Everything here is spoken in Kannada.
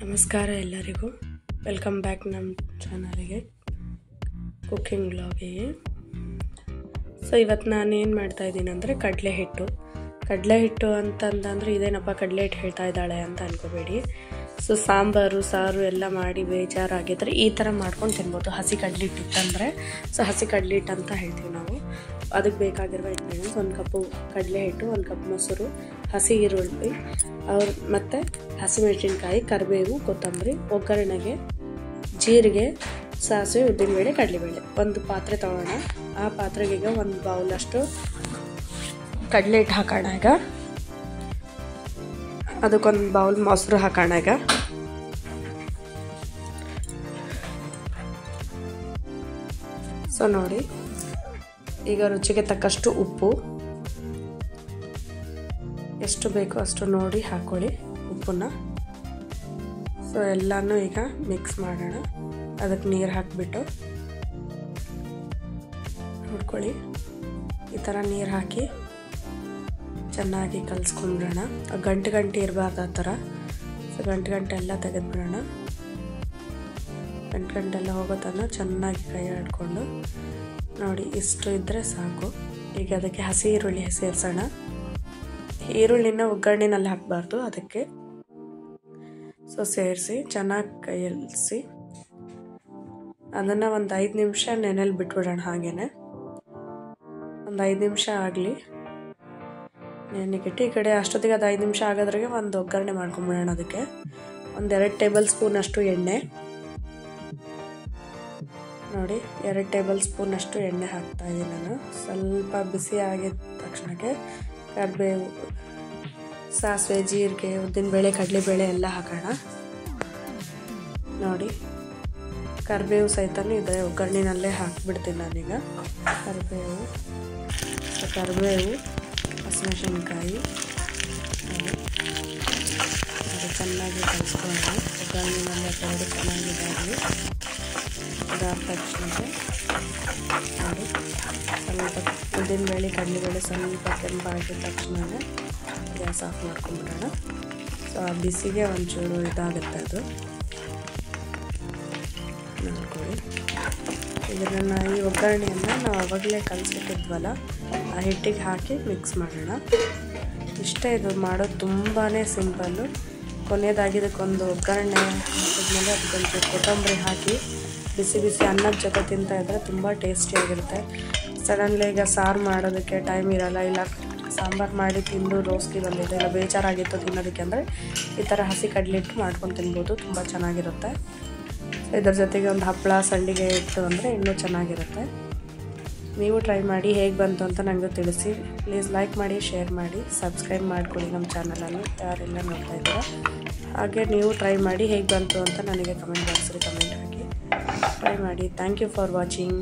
ನಮಸ್ಕಾರ ಎಲ್ಲರಿಗೂ, ವೆಲ್ಕಮ್ ಬ್ಯಾಕ್ ನಮ್ಮ ಚಾನಲ್ಗೆ, ಕುಕ್ಕಿಂಗ್ ವ್ಲಾಗಿಗೆ. ಸೊ ಇವತ್ತು ನಾನು ಏನು ಮಾಡ್ತಾಯಿದ್ದೀನಿ ಅಂದರೆ ಕಡಲೆ ಹಿಟ್ಟು ಅಂತಂದರೆ ಇದೇನಪ್ಪ ಕಡಲೆ ಹಿಟ್ಟು ಹೇಳ್ತಾ ಇದ್ದಾಳೆ ಅಂತ ಅನ್ಕೋಬೇಡಿ. ಸೊ ಸಾಂಬಾರು ಸಾರು ಎಲ್ಲ ಮಾಡಿ ಬೇಜಾರಾಗಿದ್ದರೆ ಈ ಥರ ಮಾಡ್ಕೊಂಡು ತಿನ್ಬೋದು. ಹಸಿ ಕಡಲೆ ಹಿಟ್ಟು ಇತ್ತಂದರೆ ಹಸಿ ಕಡಲೆ ಹಿಟ್ಟು ಅಂತ ಹೇಳ್ತೀವಿ ನಾವು. ಅದಕ್ಕೆ ಬೇಕಾಗಿರುವ ಇಂಗ್ರೀಡಿಯೆಂಟ್ಸ್: 1 ಕಪ್ಪು ಕಡಲೆ ಹಿಟ್ಟು, 1 ಕಪ್ ಮೊಸರು, ಹಸಿ ಈರುಳ್ಳಿ ಮತ್ತು ಹಸಿಮೆಣಸಿನ್ಕಾಯಿ, ಕರಿಬೇವು, ಕೊತ್ತಂಬರಿ, ಒಗ್ಗರಣೆಗೆ ಜೀರಿಗೆ, ಸಾಸಿವೆ, ಉದ್ದಿನಬೇಳೆ, ಕಡಲೆಬೇಳೆ. ಒಂದು ಪಾತ್ರೆ ತೊಗೊಳ್ಳೋಣ. ಆ ಪಾತ್ರೆಗೆ ಈಗ 1 ಬೌಲಷ್ಟು ಕಡಲೆ ಹಿಟ್ಟು ಹಾಕೋಣ. ಈಗ ಅದಕ್ಕೊಂದು ಬೌಲ್ ಮೊಸರು ಹಾಕೋಣ. ಈಗ ಸೊ ನೋಡಿ, ಈಗ ರುಚಿಗೆ ತಕ್ಕಷ್ಟು ಉಪ್ಪು, ಎಷ್ಟು ಬೇಕೋ ಅಷ್ಟು ನೋಡಿ ಹಾಕ್ಕೊಳ್ಳಿ ಉಪ್ಪನ್ನ. ಸೊ ಎಲ್ಲನೂ ಈಗ ಮಿಕ್ಸ್ ಮಾಡೋಣ. ಅದಕ್ಕೆ ನೀರು ಹಾಕಿಬಿಟ್ಟು ನೋಡ್ಕೊಳ್ಳಿ, ಈ ಥರ ನೀರು ಹಾಕಿ ಚೆನ್ನಾಗಿ ಕಲಿಸ್ಕೊಂಡ್ಬಿಡೋಣ. ಗಂಟೆ ಇರಬಾರ್ದು ಆ ಥರ. ಸೊ ಗಂಟೆ ಎಲ್ಲ ತೆಗೆದುಬಿಡೋಣ. ಗಂಟೆಲ್ಲ ಹೋಗೋ ತನಕ ಚೆನ್ನಾಗಿ ಕೈ ಆಡಿಕೊಂಡು ನೋಡಿ, ಇಷ್ಟು ಇದ್ದರೆ ಸಾಕು. ಈಗ ಅದಕ್ಕೆ ಹಸಿ ಈರುಳ್ಳಿ ಸೇರಿಸೋಣ. ಈರುಳ್ಳಿನ ಒಗ್ಗರಣೆನಲ್ಲಿ ಹಾಕಬಾರ್ದು, ಅದಕ್ಕೆ. ಸೊ ಸೇರಿಸಿ ಚೆನ್ನಾಗಿ ಕೈಯಲ್ಲಿ ಅದನ್ನು ಒಂದು 5 ನಿಮಿಷ ನೆನೆಯಲ್ಲಿ ಬಿಟ್ಬಿಡೋಣ. ಹಾಗೇನೆ ಒಂದು 5 ನಿಮಿಷ ಆಗಲಿ ನೆನೆಗಿಟ್ಟು. ಈ ಕಡೆ ಅಷ್ಟೊತ್ತಿಗೆ ಅದು 5 ನಿಮಿಷ ಆಗೋದ್ರಾಗೆ ಒಂದು ಒಗ್ಗರಣೆ ಮಾಡ್ಕೊಂಬಿಡೋಣ. ಅದಕ್ಕೆ 2 ಟೇಬಲ್ ಸ್ಪೂನ್ ಅಷ್ಟು ಎಣ್ಣೆ ನೋಡಿ, 2 ಟೇಬಲ್ ಸ್ಪೂನ್ ಅಷ್ಟು ಎಣ್ಣೆ ಹಾಕ್ತಾ ಇದ್ದೀನಿ ನಾನು. ಸ್ವಲ್ಪ ಬಿಸಿ ಆಗಿದ ತಕ್ಷಣಕ್ಕೆ ಕರಿಬೇವು, ಸಾಸಿವೆ, ಜೀರಿಗೆ, ಉದ್ದಿನಬೇಳೆ, ಕಡಲೆಬೇಳೆ ಎಲ್ಲ ಹಾಕೋಣ. ನೋಡಿ, ಕರಿಬೇವು ಸಹಿತನೂ ಇದೆ ಒಗ್ಗರಣೆನಲ್ಲೇ ಹಾಕಿಬಿಡ್ತೀನಿ ನಾನೀಗ. ಕರಿಬೇವು, ಹಸಿಮೆಣಸಿನ್ಕಾಯಿ ಅದು ಚೆನ್ನಾಗಿ ಕಲಿಸ್ಕೊಳ್ಳೋಣ. ಒಗ್ಗರಣೆನಲ್ಲೇ ಎರಡು ಚೆನ್ನಾಗಿದ್ದಾಗಲಿ. ಅದಾದ ತಕ್ಷಣಕ್ಕೆ ನೋಡಿ, ಸ್ವಲ್ಪ ಉದ್ದಿನಬೇಳೆ, ಕಡಲೆಬೇಳೆ ಸ್ವಲ್ಪ ಕೆಂಪಾಗಿದ ತಕ್ಷಣವೇ ಗ್ಯಾಸ್ ಆಫ್ ಮಾಡ್ಕೊಂಡ್ಬಿಡೋಣ. ಸೊ ಆ ಬಿಸಿಗೆ ಒಂಚೂರು ಇದಾಗುತ್ತೆ ಅದು. ನೋಡ್ಕೊಳ್ಳಿ, ಇದನ್ನು ಈ ಒಗ್ಗರಣೆಯನ್ನು ನಾವು ಆವಾಗಲೇ ಕಲಿಸಿಟ್ಟಿದ್ವಲ್ಲ ಆ ಹಿಟ್ಟಿಗೆ ಹಾಕಿ ಮಿಕ್ಸ್ ಮಾಡೋಣ. ಇಷ್ಟೇ, ಇದು ಮಾಡೋದು ತುಂಬಾ ಸಿಂಪಲ್ಲು. ಕೊನೆಯದಾಗಿದ್ದಕ್ಕೊಂದು ಒಗ್ಗರಣೆ ಹಾಕಿದ್ಮೇಲೆ ಅದಕ್ಕೊಂಚೂರು ಕೊತ್ತಂಬರಿ ಹಾಕಿ ಬಿಸಿ ಅನ್ನದ ಜೊತೆ ತಿಂತಾಯಿದ್ರೆ ತುಂಬ ಟೇಸ್ಟಿಯಾಗಿರುತ್ತೆ. ಸಡನ್ಲಿ ಈಗ ಸಾರು ಮಾಡೋದಕ್ಕೆ ಟೈಮ್ ಇರೋಲ್ಲ, ಇಲ್ಲ ಸಾಂಬಾರು ಮಾಡಿ ತಿಂದು ರೋಸ್ಗೆ ಬಂದಿದೆ, ಇಲ್ಲ ಬೇಜಾರಾಗಿತ್ತು ತಿನ್ನೋದಕ್ಕೆ ಅಂದರೆ ಈ ಥರ ಹಸಿ ಕಡಲೆ ಹಿಟ್ಟು ಮಾಡ್ಕೊಂಡು ತಿನ್ಬೋದು, ತುಂಬ ಚೆನ್ನಾಗಿರುತ್ತೆ. ಇದರ ಜೊತೆಗೆ ಒಂದು ಹಪ್ಪಳ, ಸಂಡಿಗೆ ಇಟ್ಟು ಅಂದರೆ ಇನ್ನೂ ಚೆನ್ನಾಗಿರುತ್ತೆ. ನೀವು ಟ್ರೈ ಮಾಡಿ, ಹೇಗೆ ಬಂತು ಅಂತ ನನಗೆ ತಿಳಿಸಿ. ಪ್ಲೀಸ್ ಲೈಕ್ ಮಾಡಿ, ಶೇರ್ ಮಾಡಿ, ಸಬ್ಸ್ಕ್ರೈಬ್ ಮಾಡ್ಕೊಳ್ಳಿ ನಮ್ಮ ಚಾನಲನ್ನು ಯಾರೆಲ್ಲ ನೋಡ್ತಾ ಇದ್ದೀರಾ. ಹಾಗೆ ನೀವು ಟ್ರೈ ಮಾಡಿ, ಹೇಗೆ ಬಂತು ಅಂತ ನನಗೆ ಕಮೆಂಟ್ ಬಾಕ್ಸಲ್ಲಿ ಕಮೆಂಟ್ ಹಾಕಿ ಟ್ರೈ ಮಾಡಿ. Thank you for watching.